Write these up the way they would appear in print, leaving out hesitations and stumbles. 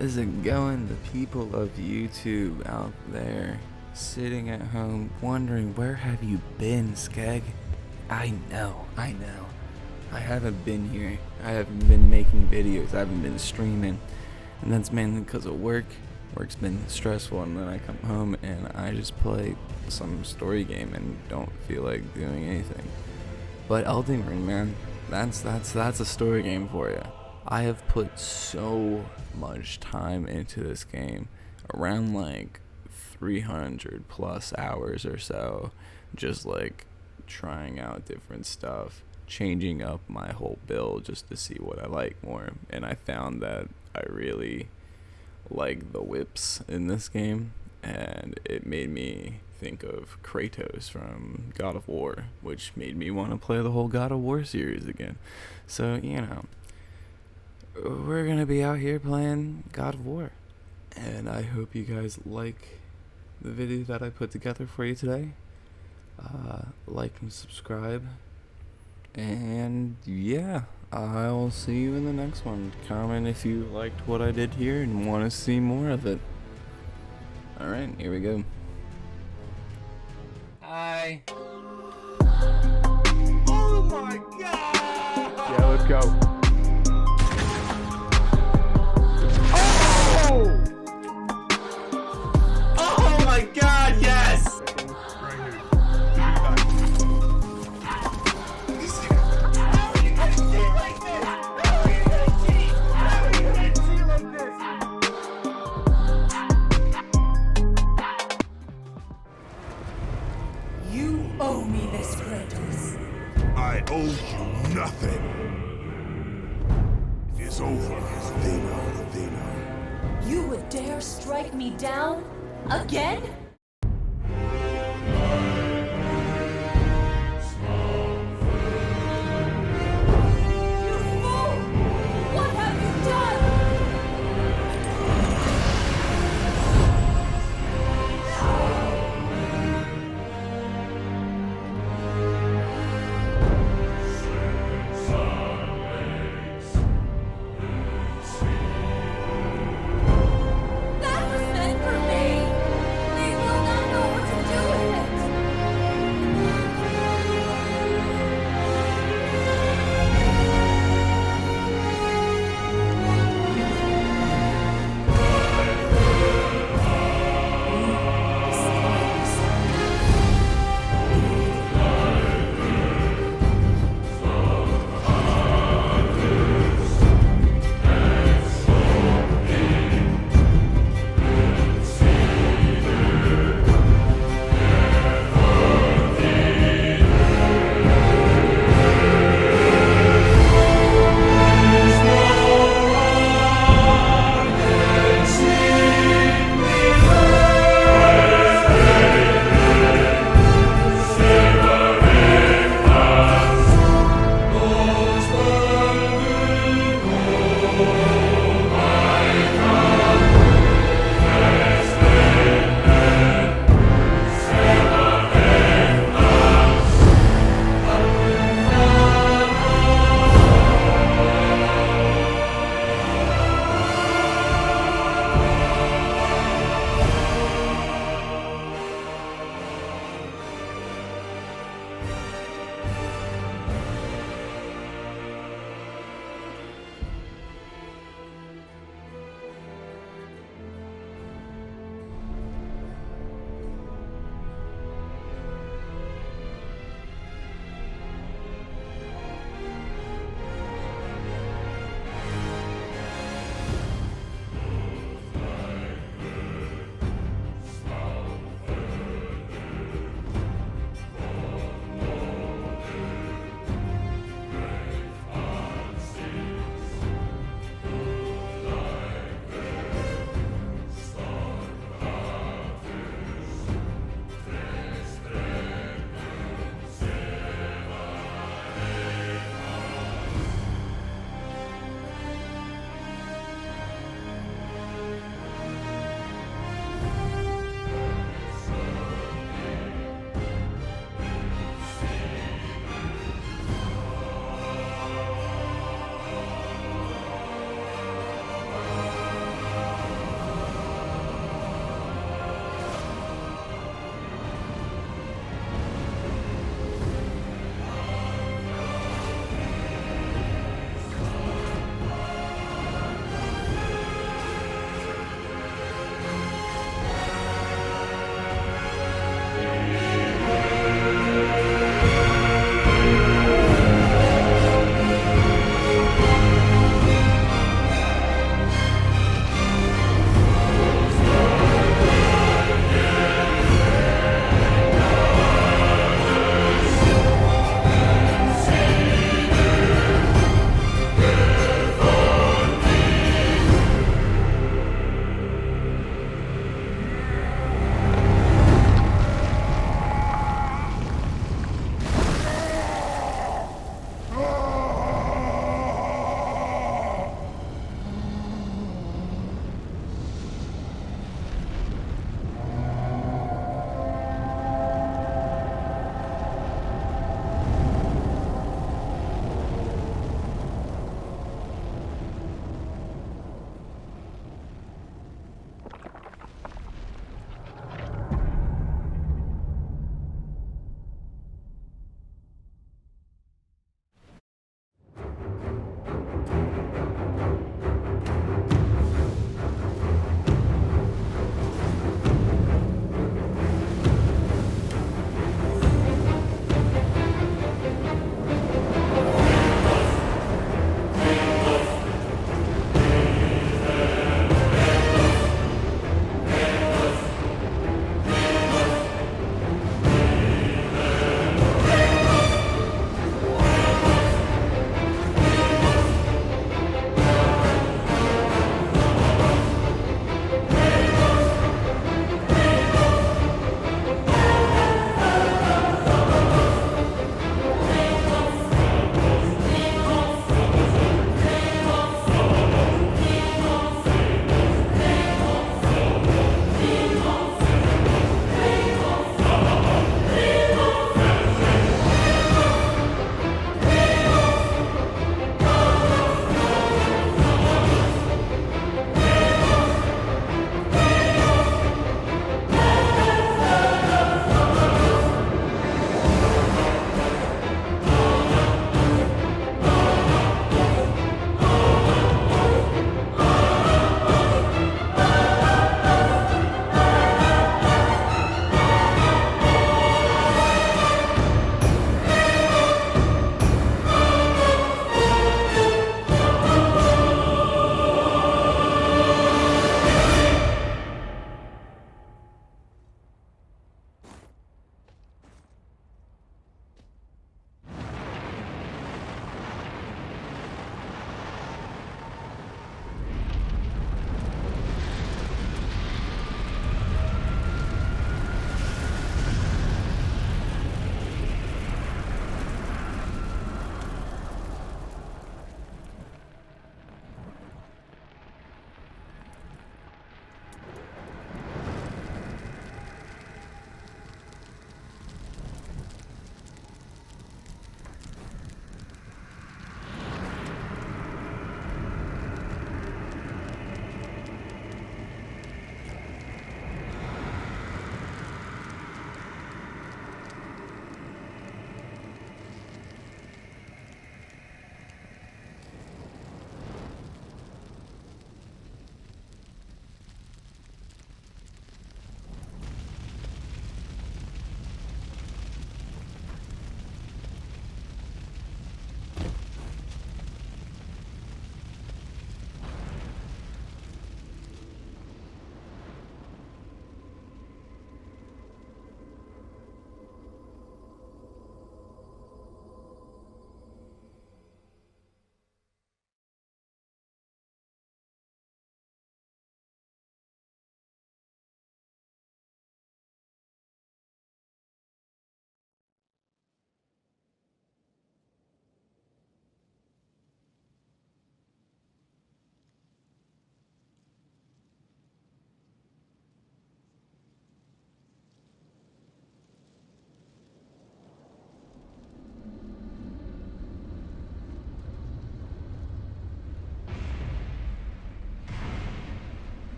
is it going, the people of YouTube out there sitting at home wondering, where have you been, Skeg? I know. I haven't been here. I haven't been making videos. I haven't been streaming. And that's mainly because of work. Work's been stressful, and then I come home and I just play some story game and don't feel like doing anything. But Elden Ring, man, that's a story game for you. I have put so much time into this game, around like 300 plus hours or so, just like trying out different stuff, changing up my whole build just to see what I like more. And I found that I really like the whips in this game, and it made me think of Kratos from God of War, which made me want to play the whole God of War series again. So, we're gonna be out here playing God of War, and I hope you guys like the video that I put together for you today. Like and subscribe, and yeah, I'll see you in the next one. Comment if you liked what I did here and want to see more of it. Alright, here we go. Hi. Oh my god! Yeah, let's go. Oh my god, yes! You owe me this, Kratos. I owe you nothing. It's over. They know. You would dare strike me down? Again? You fool! What have you done? That was meant for me! They will not know what to do with it!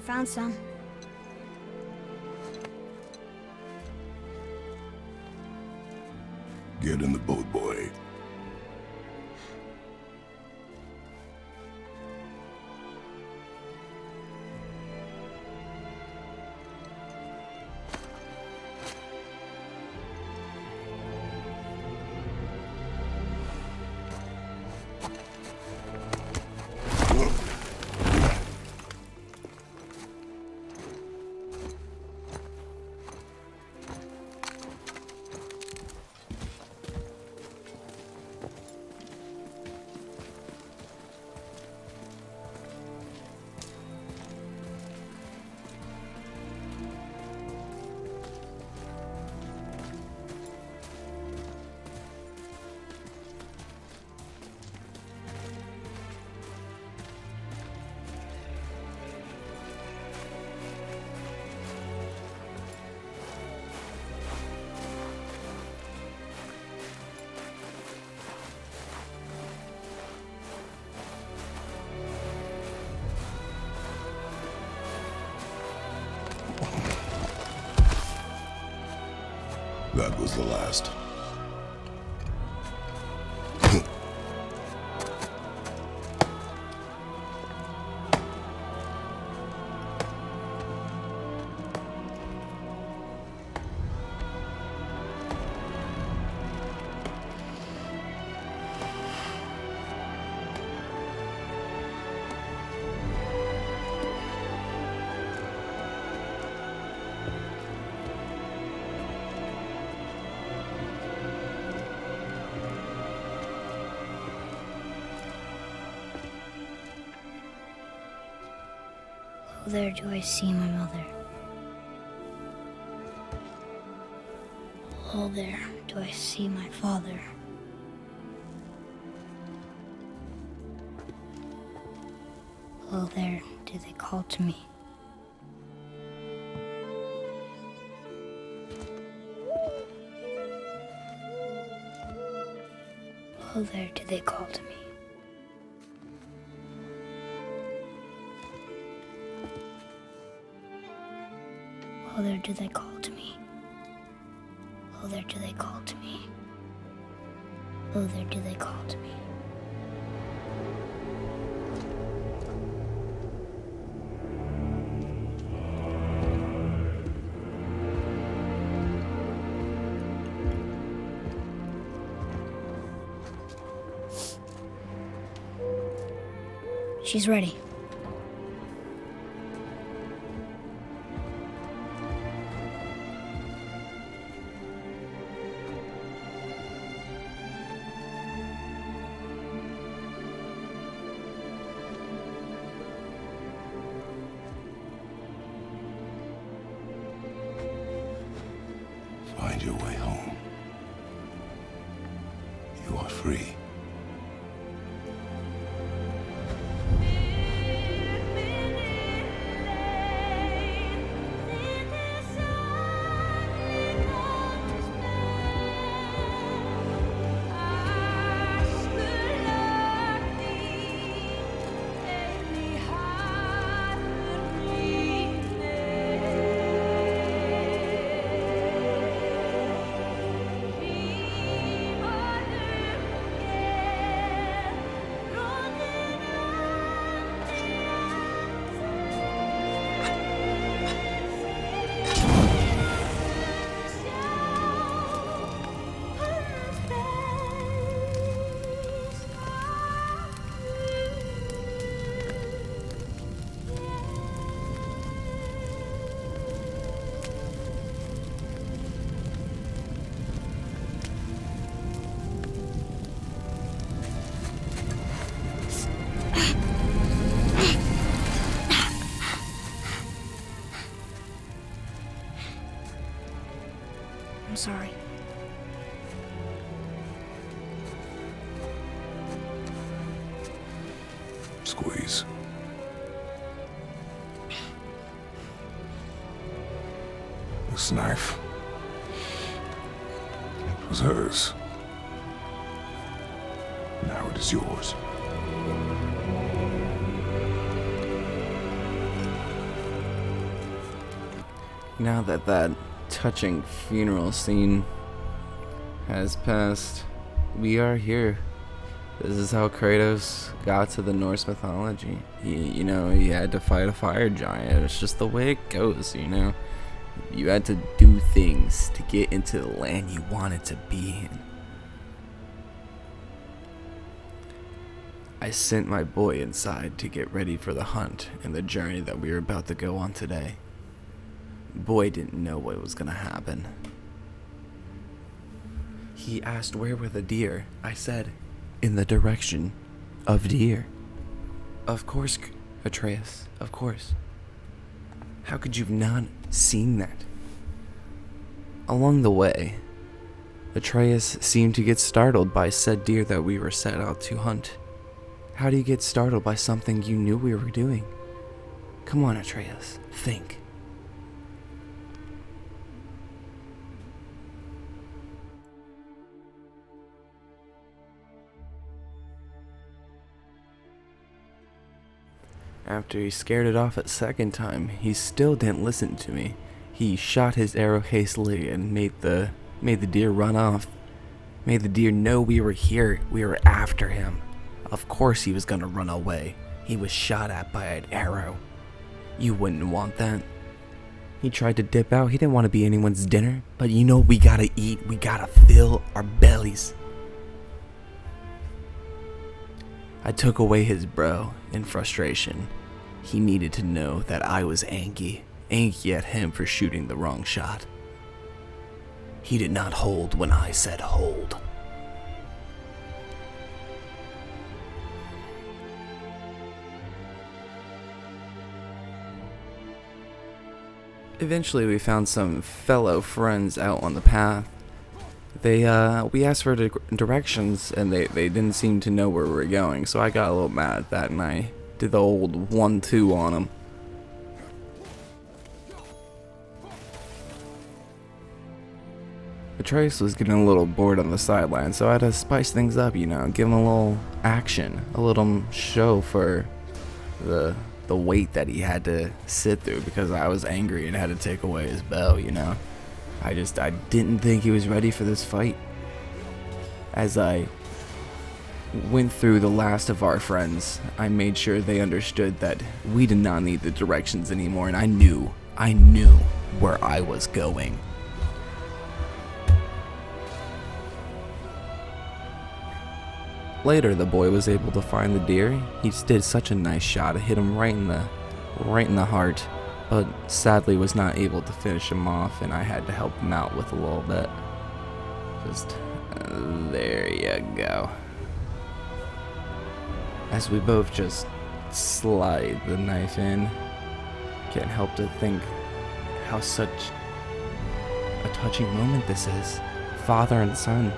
I found some. Get in the boat, boy. That was the last. Oh, there do I see my mother. Oh, there do I see my father. Oh, there do they call to me. Oh, there do they call to me. Oh, there do they call to me. Oh, there do they call to me. Oh, there do they call to me. She's ready. Find your way home. You are free. I'm sorry. Squeeze. This knife. It was hers. Now it is yours. Now that that touching funeral scene has passed, we are here. This is how Kratos got to the Norse mythology. He had to fight a fire giant. It's just the way it goes, You had to do things to get into the land you wanted to be in. I sent my boy inside to get ready for the hunt and the journey that we were about to go on today. Boy didn't know what was gonna happen. He asked where were the deer. I said, in the direction of deer. Of course, Atreus, of course. How could you have not seen that? Along the way, Atreus seemed to get startled by said deer that we were set out to hunt. How do you get startled by something you knew we were doing? Come on, Atreus, think. After he scared it off a second time, he still didn't listen to me. He shot his arrow hastily and made the deer run off. Made the deer know we were here. We were after him. Of course he was gonna run away. He was shot at by an arrow. You wouldn't want that. He tried to dip out. He didn't want to be anyone's dinner. But we gotta eat. We gotta fill our bellies. I took away his bro in frustration. He needed to know that I was angry at him for shooting the wrong shot. He did not hold when I said hold. Eventually we found some fellow friends out on the path. We asked for directions and they didn't seem to know where we were going, so I got a little mad at that and I did the old 1-2 on them. Atreus was getting a little bored on the sideline, so I had to spice things up, give him a little action, a little show for the weight that he had to sit through because I was angry and had to take away his bow, I didn't think he was ready for this fight. As I went through the last of our friends, I made sure they understood that we did not need the directions anymore, and I knew where I was going. Later, the boy was able to find the deer. He just did such a nice shot. It hit him right in the heart, but sadly was not able to finish him off, and I had to help him out with a little bit. Just there you go. As we both just slide the knife in, can't help to think how such a touching moment this is. Father and son.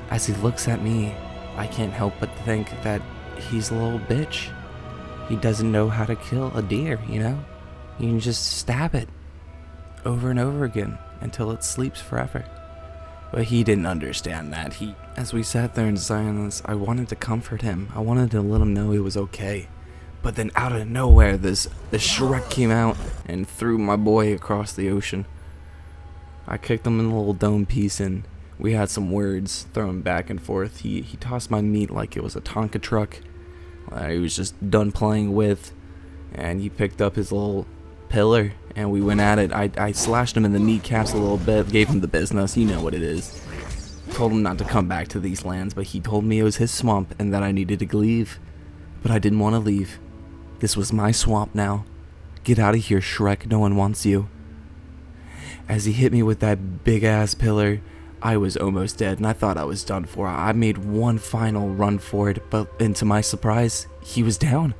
As he looks at me, I can't help but think that he's a little bitch. He doesn't know how to kill a deer, You can just stab it over and over again until it sleeps forever. But he didn't understand that. As we sat there in silence, I wanted to comfort him. I wanted to let him know he was okay. But then out of nowhere, the Shrek came out and threw my boy across the ocean. I kicked him in a little dome piece and we had some words thrown back and forth. He tossed my meat like it was a Tonka truck. He was just done playing with. And he picked up his little pillar and we went at it. I slashed him in the kneecaps a little bit, gave him the business. You know what it is. Told him not to come back to these lands, but he told me it was his swamp and that I needed to leave. But I didn't want to leave. This was my swamp now. Get out of here, Shrek. No one wants you. As he hit me with that big ass pillar, I was almost dead and I thought I was done for. I made one final run for it, and to my surprise, he was down.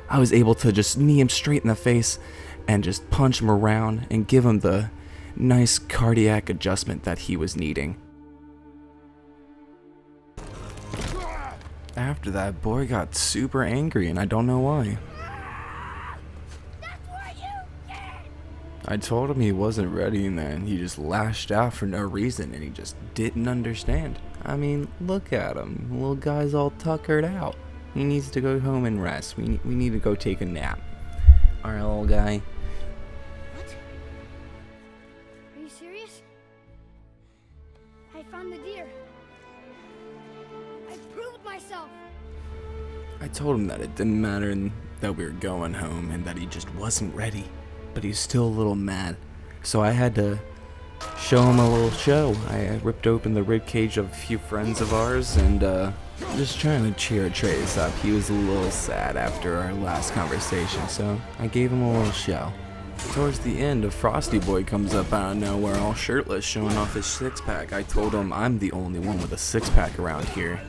I was able to just knee him straight in the face and just punch him around and give him the nice cardiac adjustment that he was needing. After that, boy got super angry and I don't know why. I told him he wasn't ready and then he just lashed out for no reason and he just didn't understand. I mean, look at him. The little guy's all tuckered out. He needs to go home and rest. We need to go take a nap. Alright, little guy. told him that it didn't matter and that we were going home and that he just wasn't ready, but he's still a little mad. So I had to show him a little show. I ripped open the rib cage of a few friends of ours and just trying to cheer Trace up. He was a little sad after our last conversation, so I gave him a little show. Towards the end, a Frosty Boy comes up out of nowhere all shirtless, showing off his six-pack. I told him I'm the only one with a six-pack around here,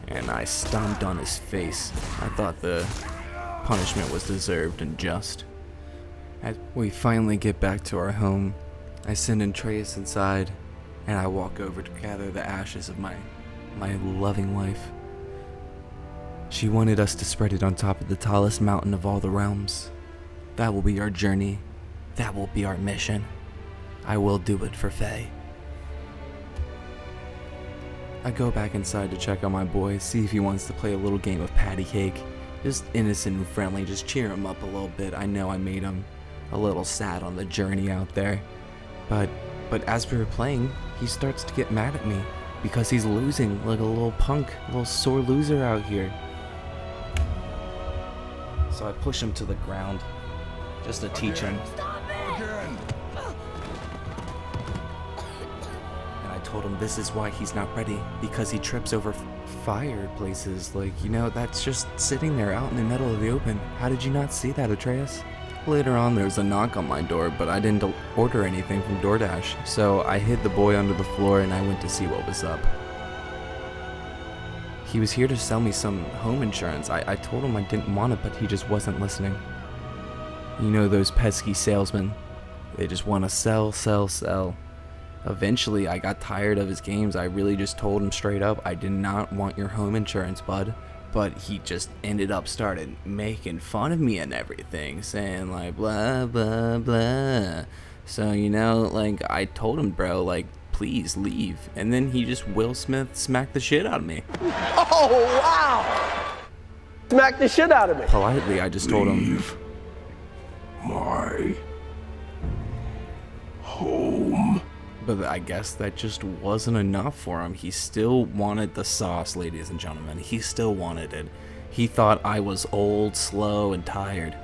and I stomped on his face. I thought the punishment was deserved and just. As we finally get back to our home, I send Andreas inside, and I walk over to gather the ashes of my loving wife. She wanted us to spread it on top of the tallest mountain of all the realms. That will be our journey. That will be our mission. I will do it for Faye. I go back inside to check on my boy, see if he wants to play a little game of patty cake. Just innocent and friendly, just cheer him up a little bit. I know I made him a little sad on the journey out there. But as we were playing, he starts to get mad at me because he's losing like a little punk, a little sore loser out here. So I push him to the ground just to teach him. And I told him this is why he's not ready, because he trips over fireplaces. Like, you know, that's just sitting there out in the middle of the open. How did you not see that, Atreus? Later on, there was a knock on my door, but I didn't order anything from DoorDash, so I hid the boy under the floor and I went to see what was up. He was here to sell me some home insurance. I told him I didn't want it, but he just wasn't listening. You know those pesky salesmen. They just want to sell, sell, sell. Eventually, I got tired of his games. I really just told him straight up, I did not want your home insurance, bud. But he just started making fun of me and everything, saying like blah blah blah. So, you know, like, I told him, bro, like, please leave. And then he just Will Smith smacked the shit out of me. Oh, wow! Smack the shit out of me. Politely, I just told him, Leave my home. but I guess that just wasn't enough for him. He still wanted the sauce, ladies and gentlemen. He still wanted it. He thought I was old, slow, and tired.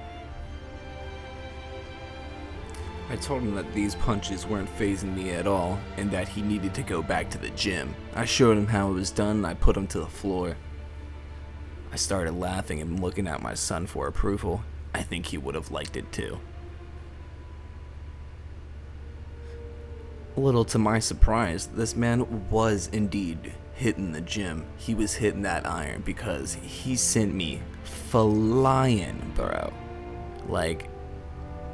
I told him that these punches weren't fazing me at all, and that he needed to go back to the gym. I showed him how it was done, and I put him to the floor. I started laughing and looking at my son for approval. I think he would have liked it too. A little to my surprise, this man was indeed hitting the gym. He was hitting that iron because he sent me flying, bro. Like,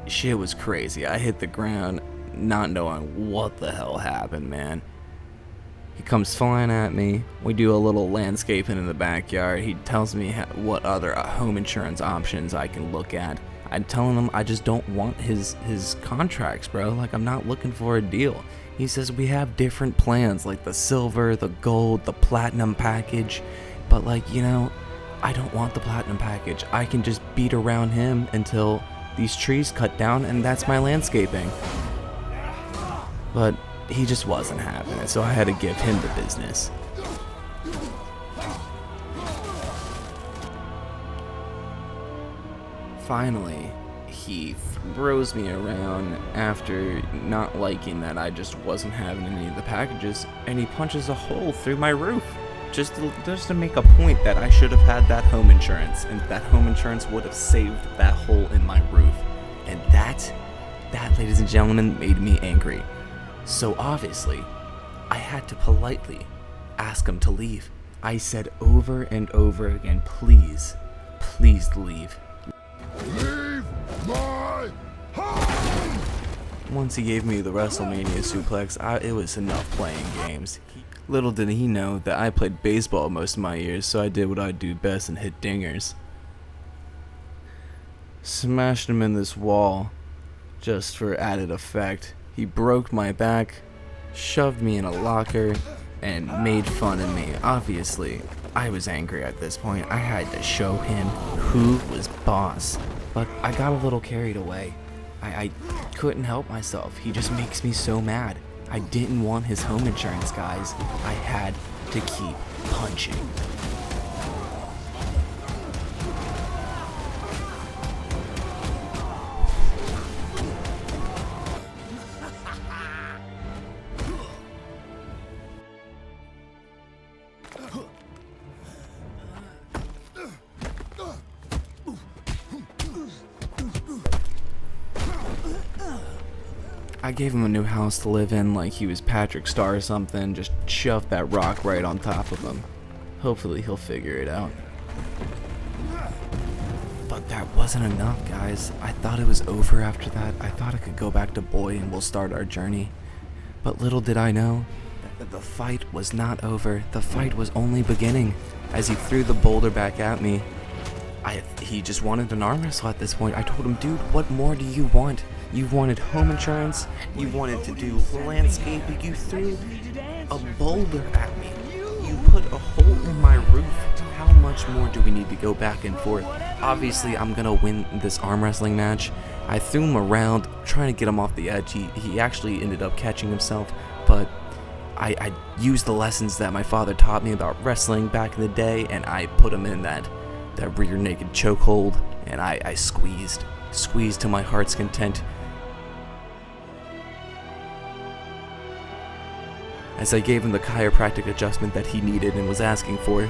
shit was crazy. I hit the ground not knowing what the hell happened, man. He comes flying at me. We do a little landscaping in the backyard. He tells me what other home insurance options I can look at. I'm telling him I just don't want his contracts, bro. Like, I'm not looking for a deal. He says we have different plans, like the silver, the gold, the platinum package. But, like, you know, I don't want the platinum package. I can just beat around him until these trees cut down, and that's my landscaping. But he just wasn't having it, so I had to give him the business. Finally, he throws me around after not liking that I just wasn't having any of the packages, and he punches a hole through my roof. Just to make a point that I should have had that home insurance, and that home insurance would have saved that hole in my roof. And that, ladies and gentlemen, made me angry. So obviously, I had to politely ask him to leave. I said over and over again, please, please leave. Leave my home! Once he gave me the WrestleMania suplex, it was enough playing games. Little did he know that I played baseball most of my years, so I did what I do best and hit dingers. Smashed him in this wall, just for added effect. He broke my back, shoved me in a locker, and made fun of me. Obviously, I was angry at this point. I had to show him who was boss. But I got a little carried away. I couldn't help myself. He just makes me so mad. I didn't want his home insurance, guys. I had to keep punching. I gave him a new house to live in like he was Patrick Star or something, just shoved that rock right on top of him. Hopefully he'll figure it out. But that wasn't enough, guys. I thought it was over after that. I thought I could go back to Boy and we'll start our journey. But little did I know that the fight was not over. The fight was only beginning. As he threw the boulder back at me, he just wanted an arm wrestle at this point. I told him, dude, what more do you want? You wanted home insurance, you wanted to do landscaping, you threw a boulder at me. You put a hole in my roof. How much more do we need to go back and forth? Obviously, I'm gonna win this arm wrestling match. I threw him around, trying to get him off the edge. He actually ended up catching himself, but I used the lessons that my father taught me about wrestling back in the day, and I put him in that rear naked chokehold, and I squeezed to my heart's content. As I gave him the chiropractic adjustment that he needed and was asking for.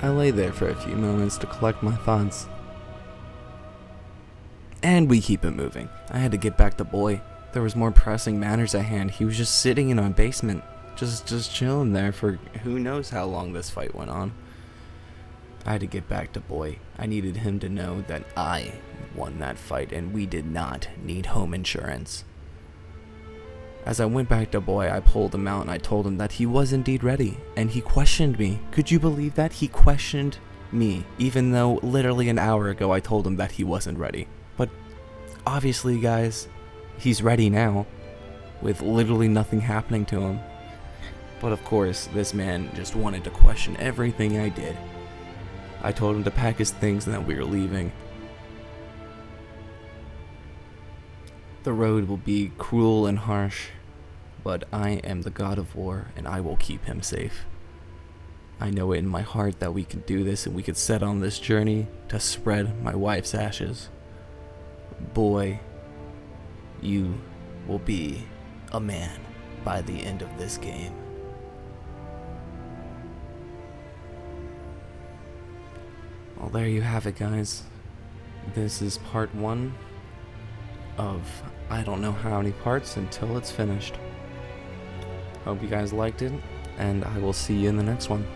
I lay there for a few moments to collect my thoughts. And we keep it moving. I had to get back to Boy. There was more pressing matters at hand. He was just sitting in my basement, just chilling there for who knows how long this fight went on. I had to get back to Boy. I needed him to know that I won that fight and we did not need home insurance. As I went back to Boy, I pulled him out and I told him that he was indeed ready, and he questioned me. Could you believe that? He questioned me, even though literally an hour ago I told him that he wasn't ready. But obviously, guys, he's ready now, with literally nothing happening to him. But of course, this man just wanted to question everything I did. I told him to pack his things and that we were leaving. The road will be cruel and harsh, but I am the god of war and I will keep him safe. I know it in my heart that we can do this and we could set on this journey to spread my wife's ashes. Boy, you will be a man by the end of this game. Well, there you have it, guys. This is part 1 of I don't know how many parts until it's finished. Hope you guys liked it, and I will see you in the next one.